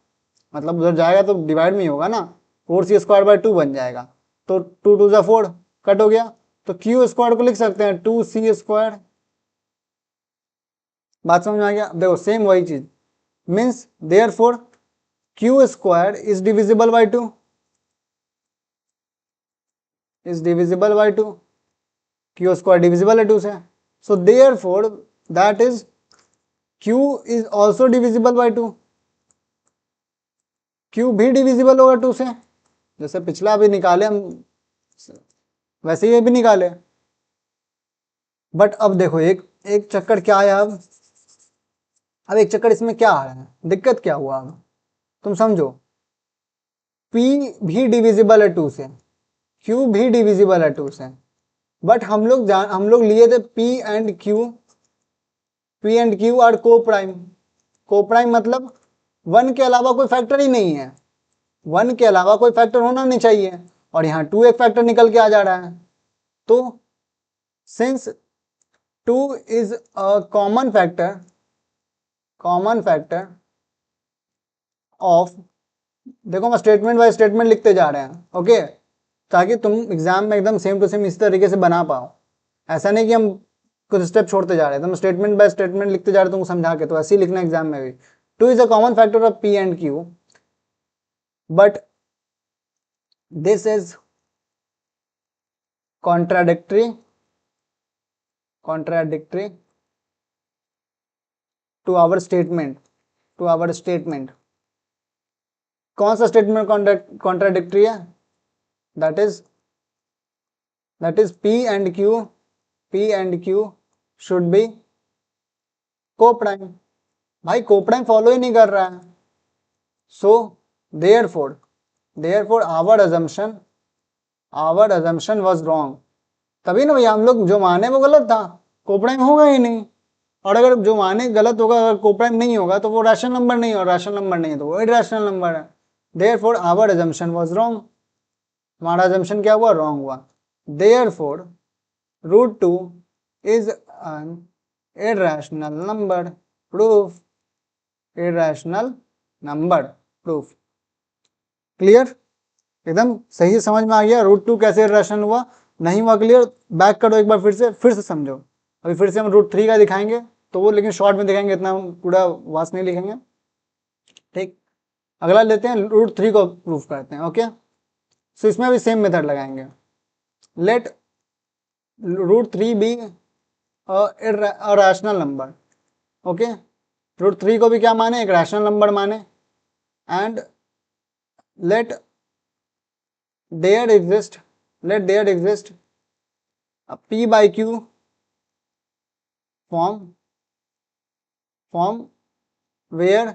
मतलब उधर जाएगा तो डिवाइड में ही होगा ना, 4c स्क्वायर बाय 2 बन जाएगा, तो 2 2 जा 4 कट हो गया, तो q स्क्वायर को लिख सकते हैं 2c स्क्वायर। बात समझ में आ गया? देखो सेम वही चीज, means therefore q square is divisible by 2, is divisible by 2, q square divisible है 2 से, so therefore that is q is also divisible by 2, q भी डिविजिबल होगा 2 से, जैसे पिछला भी निकाले हम वैसे ही ये भी निकाले। बट अब देखो एक एक चक्कर क्या आया, अब एक चक्कर इसमें क्या आ रहा है, दिक्कत क्या हुआ, अब तुम समझो, p भी डिविजिबल है 2 से, q भी डिविजिबल है 2 से, बट हम लोग लिए थे p एंड q आर को प्राइम। को प्राइम मतलब 1 के अलावा कोई फैक्टर ही नहीं है, 1 के अलावा कोई फैक्टर होना नहीं चाहिए, और यहाँ 2 एक फैक्टर निकल के आ जा रहा है। तो since 2 is a common factor, common factor of, देखो मैं स्टेटमेंट बाय स्टेटमेंट लिखते जा रहे हैं, ओके, ताकि तुम एग्जाम में एकदम सेम टू सेम इस तरीके से बना पाओ। ऐसा नहीं कि हम कुछ स्टेप छोड़ते जा रहे हैं, तो मैं स्टेटमेंट बाय स्टेटमेंट लिखते जा रहा हूँ तुमको समझा के, तो ऐसे ही लिखना एग्जाम में भी। 2 is a common factor of P and Q, but this is contradictory to our statement। कौन सा स्टेटमेंट कॉन्ट्राडिक्टरी है? That is P and Q should be coprime. भाई कोप्राइम फॉलो ही नहीं कर रहा है, so therefore our assumption was wrong. तभी ना भैया हम लोग जो माने वो गलत था, कोप्राइम होगा ही नहीं। और अगर जो माने गलत होगा, अगर कोप्राइम नहीं होगा तो वो रैशनल नंबर नहीं, और रैशनल नंबर नहीं है तो वो इरैशनल नंबर है। Therefore our assumption was wrong, हमारा अजम्पशन क्या हुआ? रॉन्ग हुआ। Therefore √2 is an irrational number. Proof, irrational number proof. Clear? एकदम सही से समझ में आ गया √2 कैसे इरैशनल हुआ? नहीं हुआ क्लियर? बैक करो एक बार फिर से समझो। अभी फिर से हम √3 का दिखाएंगे, तो वो लेकिन शॉर्ट में दिखाएंगे, इतना पूरा वास्ट नहीं लिखेंगे। ठीक, अगला लेते हैं, √3 को प्रूफ करते हैं। ओके, सो इसमें भी सेम मेथड लगाएंगे। Let √3 be a rational number. Okay, √3 को भी क्या माने? एक रैशनल नंबर माने। And let there exist a P by Q form where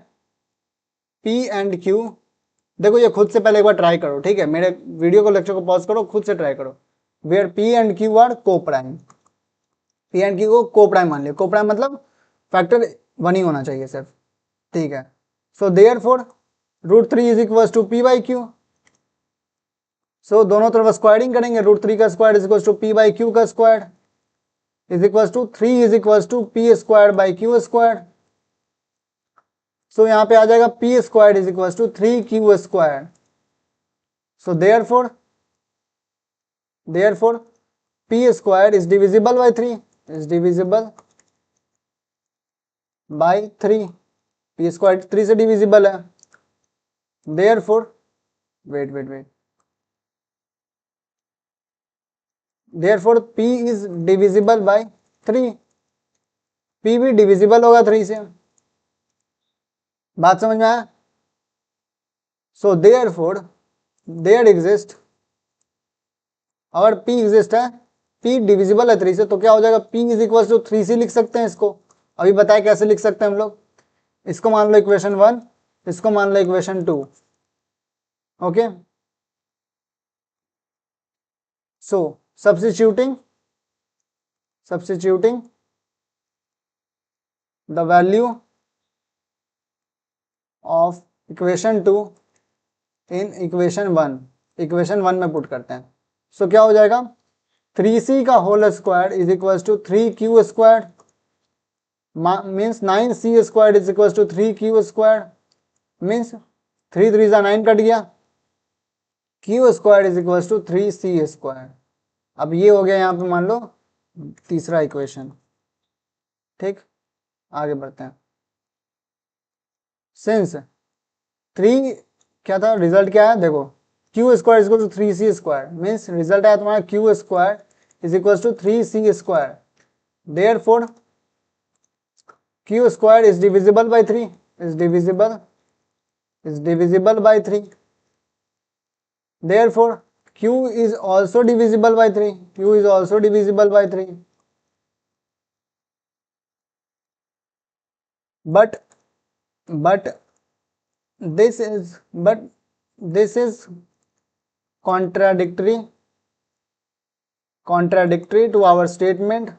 P and Q, देखो ये खुद से पहले एक बार ट्राई करो, ठीक है? मेरे वीडियो को, लेक्चर को पॉज करो, खुद से ट्राई करो। Where P and Q are coprime, P and Q को कोप्राइम मान लिया। कोप्राइम मतलब फैक्टर 1 ही होना चाहिए सिर्फ, ठीक है? So therefore √3 is equal to P by Q। So दोनों तरफ स्क्वायरिंग करेंगे, √3 का square is equal to P by Q का square is equal to 3 is equal to P square by Q square. So यहाँ पे आ जाएगा P square is equal to 3Q square. So therefore P square is divisible by 3, P square 3 से divisible है। Therefore wait therefore P is divisible by 3, P भी divisible होगा 3 से। बात समझ में आया? सो देयर एग्जिस्ट, और P एग्जिस्ट है, P डिविजिबल है 3 से, तो क्या हो जाएगा? P इज इक्वल टू 3 से लिख सकते हैं इसको। अभी बताए कैसे लिख सकते हैं हम लोग। इसको मान लो इक्वेशन 1, इसको मान लो equation 2। Okay, so substituting the value of equation 2 in equation 1 में पुट करते हैं। सो क्या हो जाएगा? 3C का whole square is equal to 3Q square, means 9C square is equal to 3Q square, means 3 3 9 cut गया, Q square is equal to 3C square. अब ये हो गया यहाँ पे मान लो तीसरा इक्वेशन। ठीक, आगे बढ़ते हैं। सिंस 3 क्या था, रिजल्ट क्या है देखो, Q square is equal to 3C square, means result आया तुम्हारा Q square is equal to 3C square. Therefore Q square is divisible by 3, is divisible by 3। Therefore Q is also divisible by 3, Q is also divisible by 3, but this is contradictory to our statement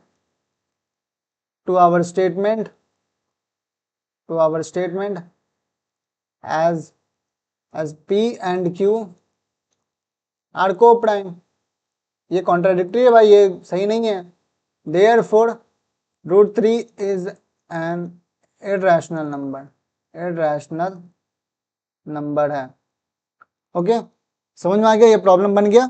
as P and Q are coprime. ये contradictory है भाई, ये सही नहीं है। Therefore √3 is an irrational number है। Okay, समझ में आ गया? ये प्रॉब्लम बन गया।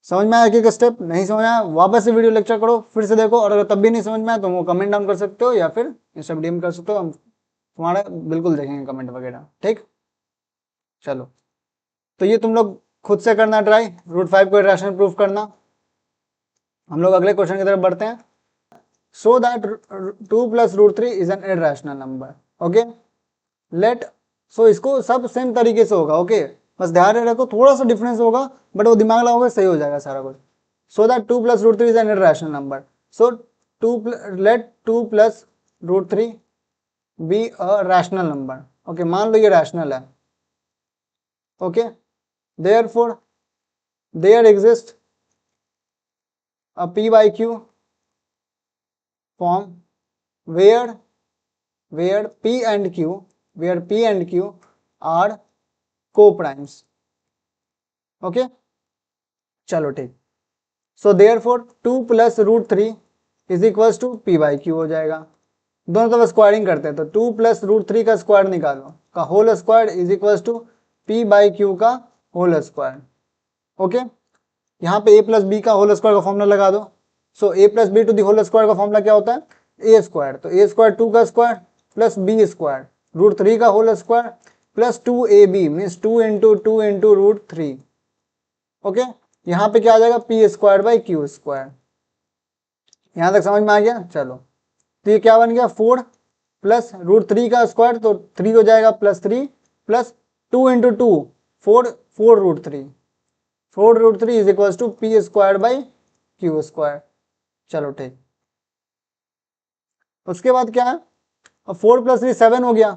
समझ में आया कि स्टेप? नहीं समझ आया वापस से वीडियो लेक्चर करो, फिर से देखो, और अगर तब भी नहीं समझ में आया तो वो कमेंट डाउन कर सकते हो या फिर इंस्टा डीएम कर सकते हो, हम तुम्हारा बिल्कुल देखेंगे कमेंट वगैरह। ठीक, चलो, तो ये तुम लोग खुद से करना ट्राई, √5 को इरेशनल प्रूफ करना। हम लोग अगले क्वेश्चन की तरफ बढ़ते हैं। So that 2 + √3 is an irrational number. Okay, let, so इसको सब सेम तरीके से होगा। ओके, बस ध्यान रखो थोड़ा सा डिफरेंस होगा, बट वो दिमाग लगाओगे सही हो जाएगा सारा कुछ। सो that 2 + √3 is an irrational number, so let 2 + √3 be a rational number. Okay, मान लो ये रैशनल है। Okay, therefore there exists a p by q form where p and q are co-primes। Okay, चलो ठीक। So therefore 2 + √3 is equals to p by q हो जाएगा। दोनों तरफ स्क्वायरिंग करते हैं तो 2 + √3 का स्क्वायर निकालो का whole square is equals to p by q का होल स्क्वायर। ओके, यहाँ पे a + b का होल स्क्वायर का फॉर्मूला लगा दो। So a + b to the whole square का फॉर्मूला क्या होता है? a स्क्वायर, तो a स्क्वायर 2 का स्क्वायर प्लस b स्क्वायर √3 का whole square plus 2ab means 2 × 2 × √3। Okay, यहाँ पे क्या आ जाएगा? p square by q square. यहाँ तक समझ में आ गया? चलो, तो ये क्या बन गया? 4 प्लस √3 का स्क्वायर तो 3 हो जाएगा, +3 plus 2 × 2 4 √3 4√3 is equal to p square by q square. चलो ठीक, उसके बाद क्या है? अब 4 + 3 7 हो गया,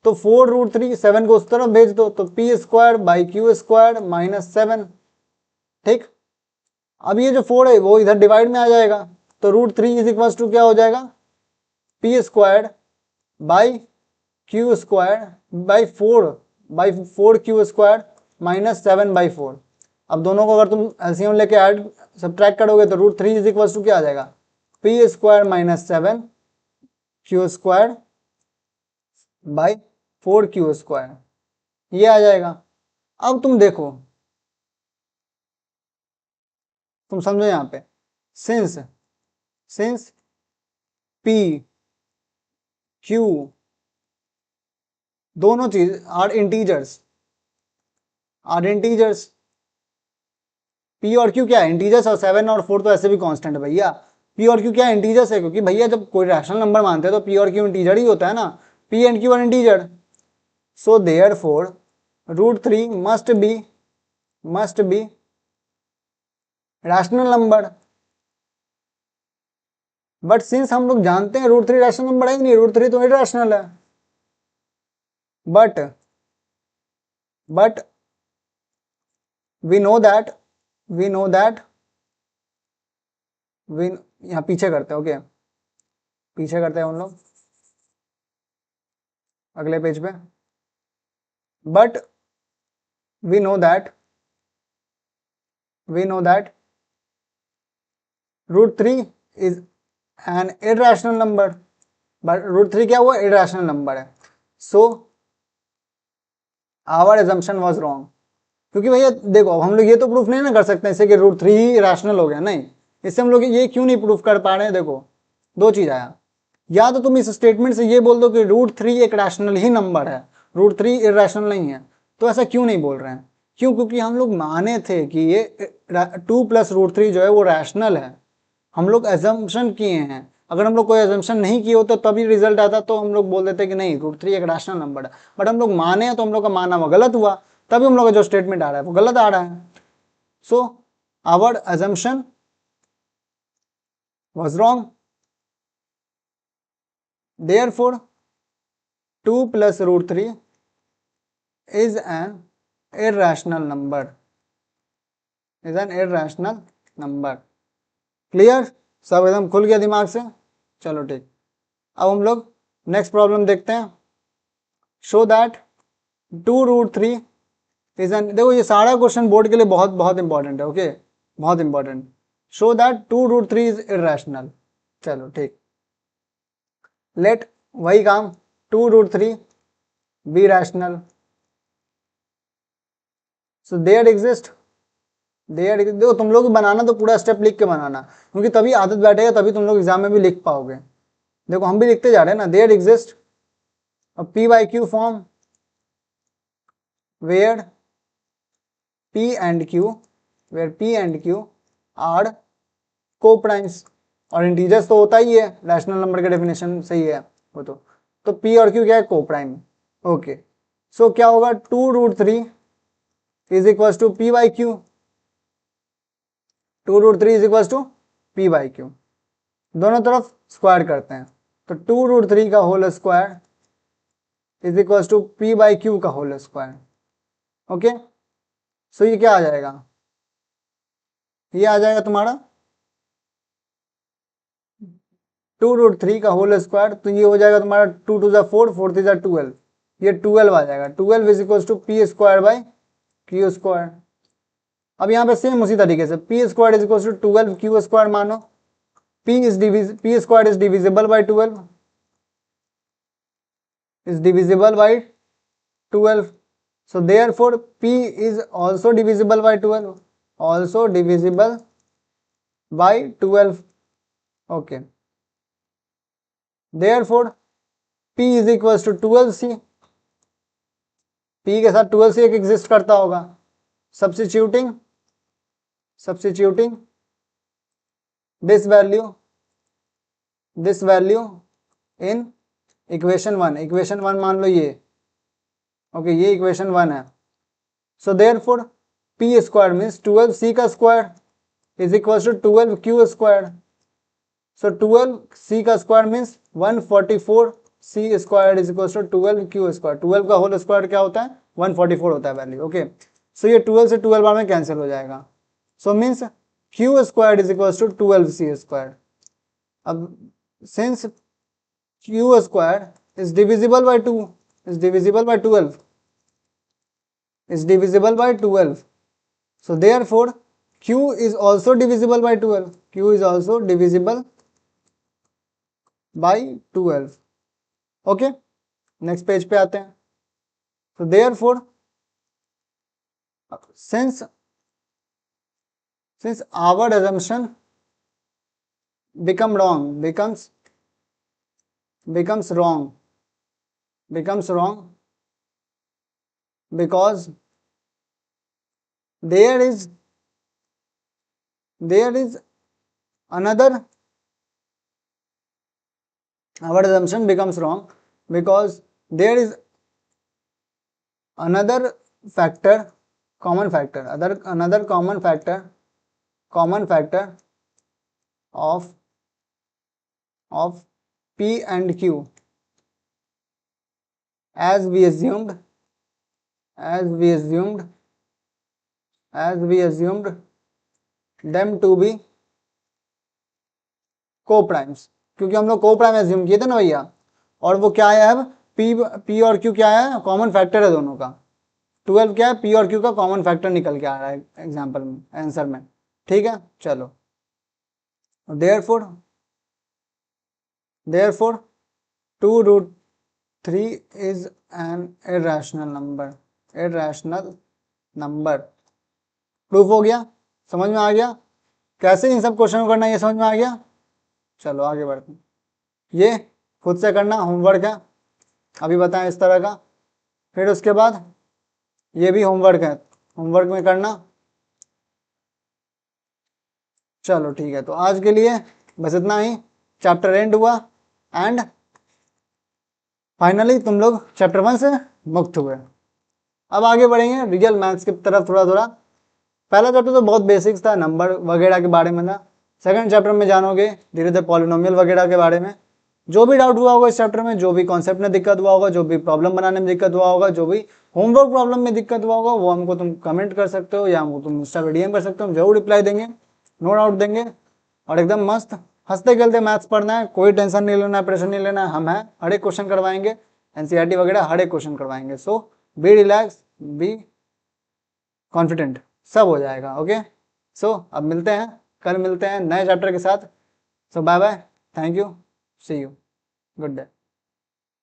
तो 4√3 7 को उस तरफ भेज दो तो p square by q square -7। ठीक, अब ये जो 4 है वो इधर डिवाइड में आ जाएगा, तो √3 इज इक्वल टू क्या हो जाएगा? p square by q square by 4 q square -7/4। अब दोनों को अगर तुम एलसीएम लेके ऐड सब्ट्रैक्ट करोगे तो √3 इज इक्वल टू क्या आ जाएगा? p square -7 q square by 4q square, ये आ जाएगा। अब तुम देखो, तुम समझो यहाँ पे, सिंस p q दोनों चीज आर इंटीजर्स p और q क्या है? इंटीजर्स, और 7 और 4 तो ऐसे भी कांस्टेंट है भैया। p और q क्या है? इंटीजर्स है, क्योंकि भैया जब कोई रैशनल नंबर मानते हैं तो p और q इंटीजर ही होता है ना। p and q are integer, so therefore √3 must be rational number. But since हम लोग जानते हैं √3 रैशनल नंबर है ही नहीं, √3 तो इरैशनल है। But we know that we यहाँ पीछे करते हैं। ओके, पीछे करते हैं हम लोग अगले पेज पे। But we know that √3 is an irrational number. But √3 क्या हुआ? इरैशनल नंबर है। So our assumption was wrong, क्योंकि भैया देखो, अब हम लोग ये तो प्रूफ नहीं ना कर सकते इससे कि √3 ही रैशनल हो गया, नहीं। इससे हम लोग ये क्यों नहीं प्रूफ कर पा रहे हैं? देखो, दो चीज आया, या तो तुम इस स्टेटमेंट से ये बोल दो कि √3 एक रैशनल ही नंबर है, √3 इरैशनल नहीं है। तो ऐसा क्यों नहीं बोल रहे हैं? क्यों? क्योंकि हम लोग माने थे कि ये 2 + √3 जो है वो रैशनल है। हम लोग एजम्पशन किए हैं। अगर हम लोग कोई एजम्पशन नहीं किए होते तभी रिजल्ट आता तो हम लोग बोल देते कि नहीं √3 एक रैशनल नंबर है। बट हम लोग माने हैं तो हम लोग का मानना वो गलत हुआ, तभी हम लोग का जो स्टेटमेंट आ रहा है वो गलत आ रहा है। So our assumption was wrong, therefore 2 + √3 is an irrational number, clear? सब एकदम खुल गया दिमाग से? चलो ठीक, अब हम लोग नेक्स्ट प्रॉब्लम देखते हैं। शो दैट 2√3 इज एन, देखो ये सारा क्वेश्चन बोर्ड के लिए बहुत बहुत इंपॉर्टेंट है। ओके, बहुत important. Show that 2√3 is irrational. चलो ठीक, लेट, वही काम, 2√3 be rational. So there exist देखो तुम लोग बनाना तो पूरा स्टेप लिख के बनाना, क्योंकि तभी आदत बैठेगा, तभी तुम लोग एग्जाम में भी लिख पाओगे। देखो हम भी लिखते जा रहे हैं ना, there exist a p by q form where P and Q, where P and Q are co-primes, और इंटीजर्स तो होता ही है, रैशनल नंबर का डेफिनेशन सही है वो तो P और Q क्या है, co-prime। ओके, सो क्या होगा, 2√3 is equal to P by Q, 2√3 is equal to P by Q, दोनों तरफ स्क्वायर करते हैं, तो 2√3 का whole square is equal to P by Q का होल स्क्वायर। ओके, सो ये क्या आ जाएगा, ये आ जाएगा तुम्हारा 2√3 का होल स्क्वायर, तो ये हो जाएगा तुम्हारा 2 टू ज़ा 4, 4 3 ज़ा 12, ये 12 आ जाएगा। 12 is equal to P square by Q square. अब यहाँ पे सेम उसी तरीके से P square is equal to 12 Q square मानो, P square is divisible by 12, is divisible by 12, so therefore p is also divisible by 12, also divisible by 12। okay, therefore p is equals to 12c, p के साथ 12c एक exist करता होगा, substituting this value in equation 1, equation 1 मान लो ये, okay ये equation 1 है। So therefore p square means 12c का square is equal to 12q square, so 12c का square means 144c square is equal to 12q square, 12 का whole square क्या होता है, 144 होता है वैल्यू। ओके, सो ये 12 से 12 बार में कैंसिल हो जाएगा, so means q square is equal to 12c square. अब since q square is divisible by 2, is divisible by 12, is divisible by 12, so therefore q is also divisible by 12, q is also divisible by 12। Okay, next page पे आते हैं। so therefore since our assumption becomes wrong because there is another, our assumption becomes wrong because there is another factor, common factor of P and Q, as we assumed them to be co-primes, क्योंकि हम लोग co-prime assume किए थे ना भैया, और वो क्या है, अब P और Q क्या है, कॉमन फैक्टर है दोनों का, 12 क्या है, P और Q का कॉमन फैक्टर निकल के आ रहा है एग्जाम्पल में, आंसर में। ठीक है, चलो, therefore 2√3 is an irrational number। Proof हो गया, समझ में आ गया कैसे इन सब क्वेश्चन को करना, ये समझ में आ गया। चलो आगे बढ़ते हैं, ये खुद से करना होमवर्क है, अभी बताएं इस तरह का, फिर उसके बाद ये भी होमवर्क है, होमवर्क में करना। चलो ठीक है, तो आज के लिए बस इतना ही, चैप्टर एंड हुआ एंड फाइनली तुम लोग चैप्टर 1 से मुक्त हुए। अब आगे बढ़ेंगे रियल मैथ्स की तरफ थोड़ा थोड़ा। पहला चैप्टर तो बहुत बेसिक्स था, नंबर वगैरह के बारे में था। सेकंड चैप्टर में जानोगे धीरे धीरे पॉलिनोमियल वगैरह के बारे में। जो भी डाउट हुआ होगा इस चैप्टर में, जो भी कॉन्सेप्ट में दिक्कत हुआ होगा, जो भी प्रॉब्लम बनाने में दिक्कत हुआ होगा, जो भी होमवर्क प्रॉब्लम में दिक्कत हुआ होगा, वो हमको तुम कमेंट कर सकते हो या हमको तुम इंस्टा पे DM कर सकते हो, हम जरूर रिप्लाई देंगे, नो डाउट देंगे। और एकदम मस्त हंसते खेलते मैथ्स पढ़ना है, कोई टेंशन नहीं लेना है, प्रेशर नहीं लेना है, हम हैं, हर एक क्वेश्चन करवाएंगे, NCERT वगैरह हर एक क्वेश्चन करवाएंगे। सो बी रिलैक्स, बी कॉन्फिडेंट, सब हो जाएगा। ओके, सो अब मिलते हैं, कल मिलते हैं नए चैप्टर के साथ। So bye bye, thank you, see you, good day.